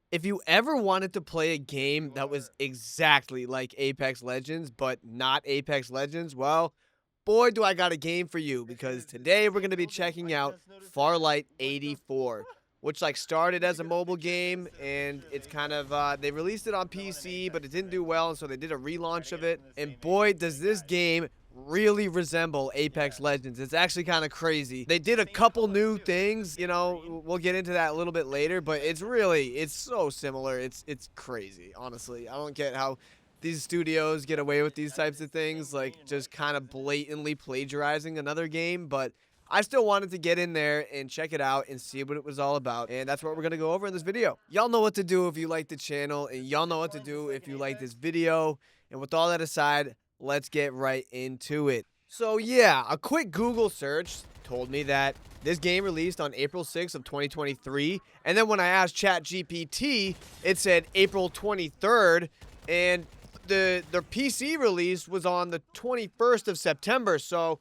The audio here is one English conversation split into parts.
If you ever wanted to play a game that was exactly like Apex Legends, but not Apex Legends, well, boy, do I got a game for you because today we're going to be checking out Farlight 84, which like started as a mobile game and it's kind of they released it on PC, but it didn't do well, and so they did a relaunch of it. And boy, does this game really resemble Apex Legends. It's actually kind of crazy. They did a couple new things, we'll get into that a little bit later, but it's so similar. It's crazy, honestly. I don't get how these studios get away with these types of things, like just kind of blatantly plagiarizing another game, but I still wanted to get in there and check it out and see what it was all about. And that's what we're going to go over in this video. Y'all know what to do if you like the channel, and y'all know what to do if you like this video. And with all that aside, let's get right into it. So yeah, a quick Google search told me that this game released on April 6th of 2023. And then when I asked ChatGPT, it said April 23rd. And the PC release was on the 21st of September. So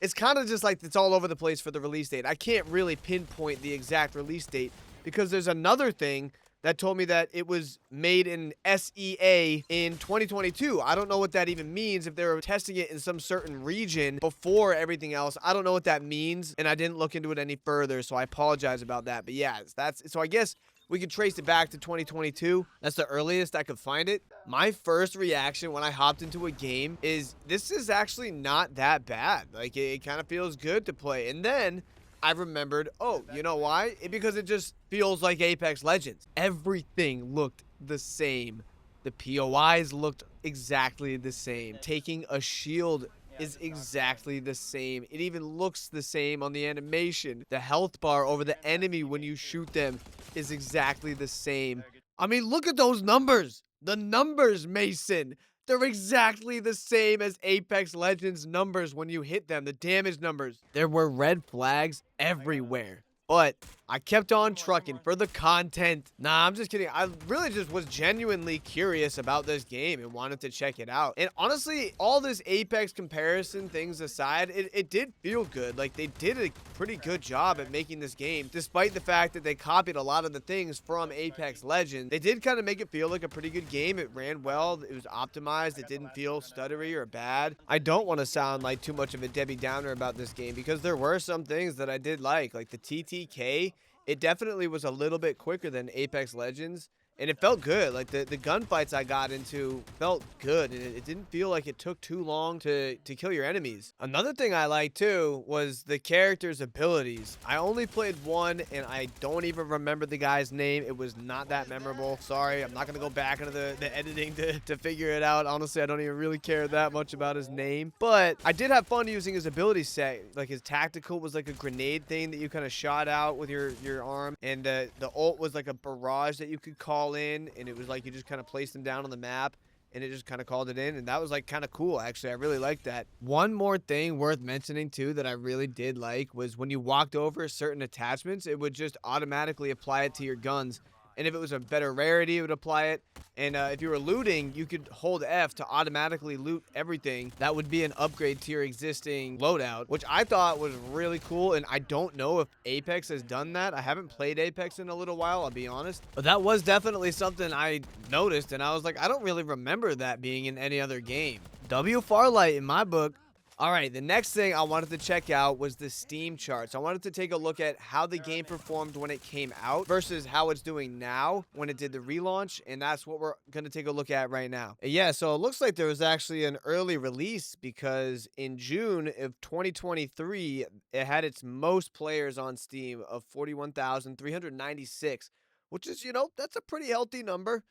it's kind of just like it's all over the place for the release date. I can't really pinpoint the exact release date because there's another thing that told me that it was made in SEA in 2022. I don't know what that even means. If they were testing it in some certain region before everything else, I don't know what that means, and I didn't look into it any further, so I apologize about that. But yeah, that's so I guess we could trace it back to 2022. That's the earliest I could find it. My first reaction when I hopped into a game is this is actually not that bad. Like it kind of feels good to play. And then I remembered, oh, you know why? Because it just feels like Apex Legends. Everything looked the same. The POIs looked exactly the same. Taking a shield is exactly the same. It even looks the same on the animation. The health bar over the enemy when you shoot them is exactly the same. I mean, look at those numbers. The numbers, Mason. They're exactly the same as Apex Legends numbers when you hit them, the damage numbers. There were red flags everywhere. But I kept on trucking for the content. Nah, I'm just kidding. I really just was genuinely curious about this game and wanted to check it out. And honestly, all this Apex comparison things aside, it did feel good. Like, they did a pretty good job at making this game, despite the fact that they copied a lot of the things from Apex Legends. They did kind of make it feel like a pretty good game. It ran well. It was optimized. It didn't feel stuttery or bad. I don't want to sound like too much of a Debbie Downer about this game because there were some things that I did like the TTK. It definitely was a little bit quicker than Apex Legends, and it felt good. Like the gunfights I got into felt good, and it didn't feel like it took too long to kill your enemies. Another thing I liked too was the character's abilities. I only played one, and I don't even remember the guy's name. It was not that memorable. Sorry, I'm not gonna go back into the editing to figure it out. Honestly, I don't even really care that much about his name, but I did have fun using his ability set. Like his tactical was like a grenade thing that you kind of shot out with your arm, and the ult was like a barrage that you could call in, and it was like you just kind of placed them down on the map and it just kind of called it in, and that was like kind of cool. Actually, I really liked that. One more thing worth mentioning too that I really did like was when you walked over certain attachments, it would just automatically apply it to your guns, and if it was a better rarity, it would apply it. And if you were looting, you could hold F to automatically loot everything. That would be an upgrade to your existing loadout, which I thought was really cool. And I don't know if Apex has done that. I haven't played Apex in a little while, I'll be honest. But that was definitely something I noticed. And I was like, I don't really remember that being in any other game. W Farlight in my book. All right, the next thing I wanted to check out was the Steam charts. I wanted to take a look at how the game performed when it came out versus how it's doing now when it did the relaunch, and that's what we're going to take a look at right now. Yeah, so it looks like there was actually an early release because in June of 2023, it had its most players on Steam of 41,396, which is, that's a pretty healthy number.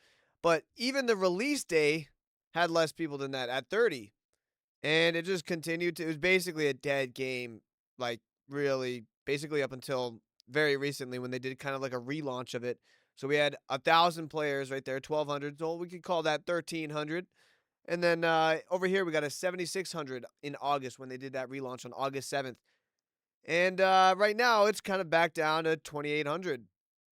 But even the release day had less people than that at 30. And it just continued to it was basically a dead game, like, really, basically up until very recently when they did kind of like a relaunch of it. So we had 1,000 players right there, 1,200. So we could call that 1,300. And then over here we got a 7,600 in August when they did that relaunch on August 7th. And right now it's kind of back down to 2,800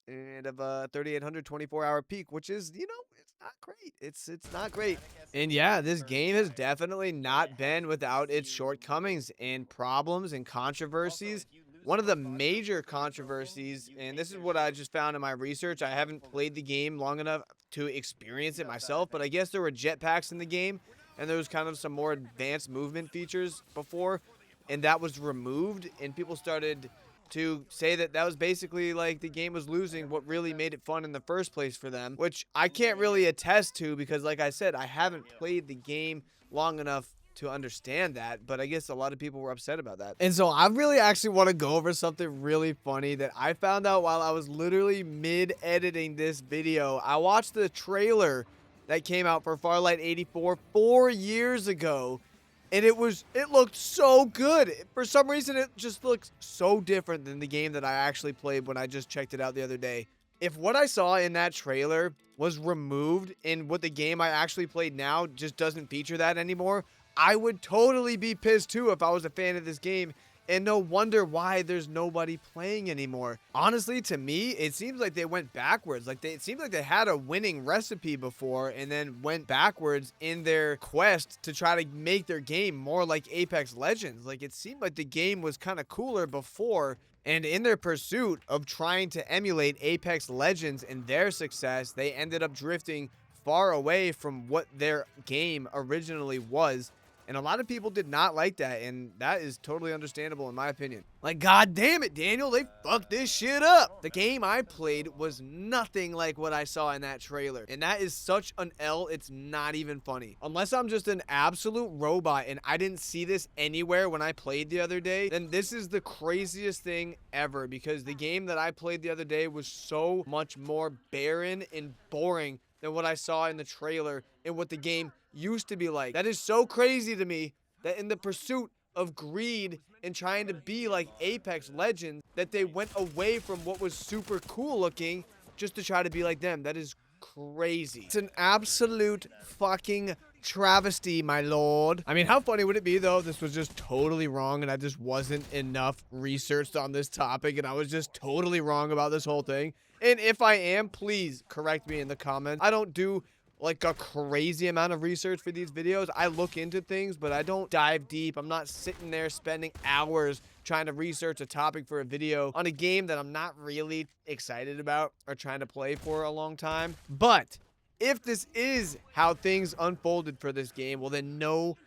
and of a 3,800 24-hour peak, which is, it's not great. It's not great. And yeah, this game has definitely not been without its shortcomings and problems and controversies. one of the major controversies, and this is what I just found in my research. I haven't played the game long enough to experience it myself, but I guess there were jetpacks in the game, and there was kind of some more advanced movement features before, and that was removed, and people started to say that that was basically like the game was losing what really made it fun in the first place for them, which I can't really attest to because, like I said, I haven't played the game long enough to understand that, but I guess a lot of people were upset about that. And so I really actually want to go over something really funny that I found out while I was literally mid-editing this video. I watched the trailer that came out for Farlight 84 4 years ago, and it looked so good. For some reason, it just looks so different than the game that I actually played when I just checked it out the other day. If what I saw in that trailer was removed and what the game I actually played now just doesn't feature that anymore, I would totally be pissed too if I was a fan of this game, and no wonder why there's nobody playing anymore. Honestly, to me, it seems like they went backwards. Like it seemed like they had a winning recipe before and then went backwards in their quest to try to make their game more like Apex Legends. Like it seemed like the game was kind of cooler before, and in their pursuit of trying to emulate Apex Legends and their success, they ended up drifting far away from what their game originally was. And a lot of people did not like that, and that is totally understandable in my opinion. Like, god damn it, Daniel, they fucked this shit up. The game I played was nothing like what I saw in that trailer, and that is such an L, it's not even funny. Unless I'm just an absolute robot and I didn't see this anywhere when I played the other day, then this is the craziest thing ever, because the game that I played the other day was so much more barren and boring than what I saw in the trailer and what the game used to be like. That is so crazy to me that in the pursuit of greed and trying to be like Apex Legends, that they went away from what was super cool looking just to try to be like them. That is crazy. It's an absolute fucking travesty, my lord. I mean, how funny would it be though if this was just totally wrong and I just wasn't enough researched on this topic and I was just totally wrong about this whole thing? And if I am, please correct me in the comments. I don't do like a crazy amount of research for these videos. I look into things, but I don't dive deep. I'm not sitting there spending hours trying to research a topic for a video on a game that I'm not really excited about or trying to play for a long time. But if this is how things unfolded for this game, well then no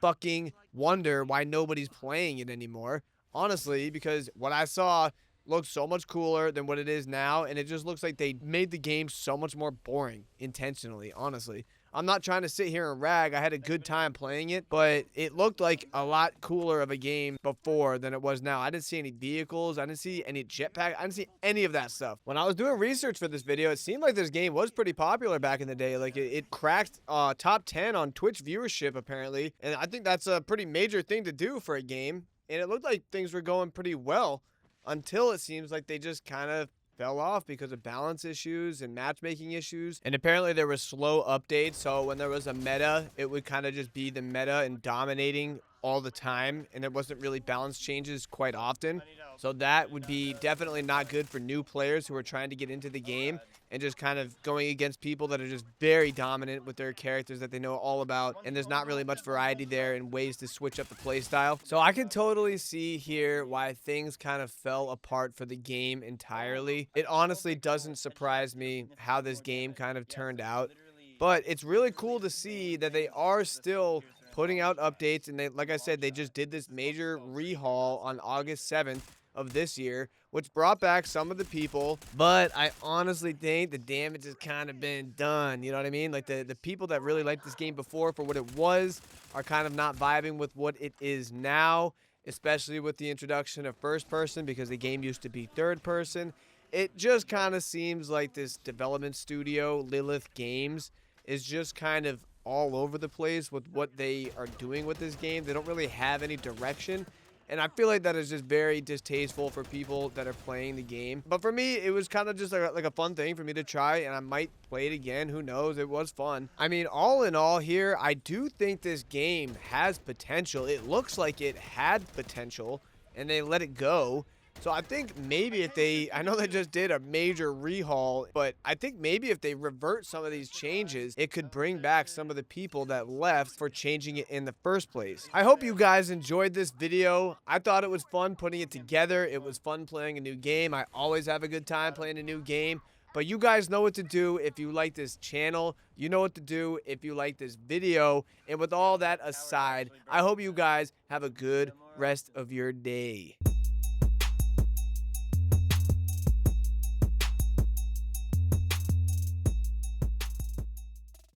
fucking wonder why nobody's playing it anymore. Honestly, because what I saw looks so much cooler than what it is now, and it just looks like they made the game so much more boring intentionally. Honestly, I'm not trying to sit here and rag. I had a good time playing it, but it looked like a lot cooler of a game before than it was now. I didn't see any vehicles, I didn't see any jetpack, I didn't see any of that stuff. When I was doing research for this video, it seemed like this game was pretty popular back in the day. Like it cracked top 10 on Twitch viewership apparently, and I think that's a pretty major thing to do for a game, and it looked like things were going pretty well until it seems like they just kind of fell off because of balance issues and matchmaking issues. And apparently there were slow updates, so when there was a meta, it would kind of just be the meta and dominating all the time, and it wasn't really balance changes quite often. So that would be definitely not good for new players who are trying to get into the game and just kind of going against people that are just very dominant with their characters that they know all about, and there's not really much variety there and ways to switch up the play style. So I can totally see here why things kind of fell apart for the game entirely. It honestly doesn't surprise me how this game kind of turned out, but it's really cool to see that they are still putting out updates, and they, like I said, they just did this major rehaul on August 7th of this year, which brought back some of the people, but I honestly think the damage has kind of been done. You know what I mean? Like the people that really liked this game before for what it was are kind of not vibing with what it is now, especially with the introduction of first person, because the game used to be third person. It just kind of seems like this development studio, Lilith Games, is just kind of all over the place with what they are doing with this game. They don't really have any direction, and I feel like that is just very distasteful for people that are playing the game. But for me, it was kind of just like a fun thing for me to try, and I might play it again. Who knows? It was fun. I mean, all in all here, I do think this game has potential. It looks like it had potential, and they let it go. So I think maybe if they, I know they just did a major rehaul, but I think maybe if they revert some of these changes, it could bring back some of the people that left for changing it in the first place. I hope you guys enjoyed this video. I thought it was fun putting it together. It was fun playing a new game. I always have a good time playing a new game. But you guys know what to do if you like this channel. You know what to do if you like this video. And with all that aside, I hope you guys have a good rest of your day.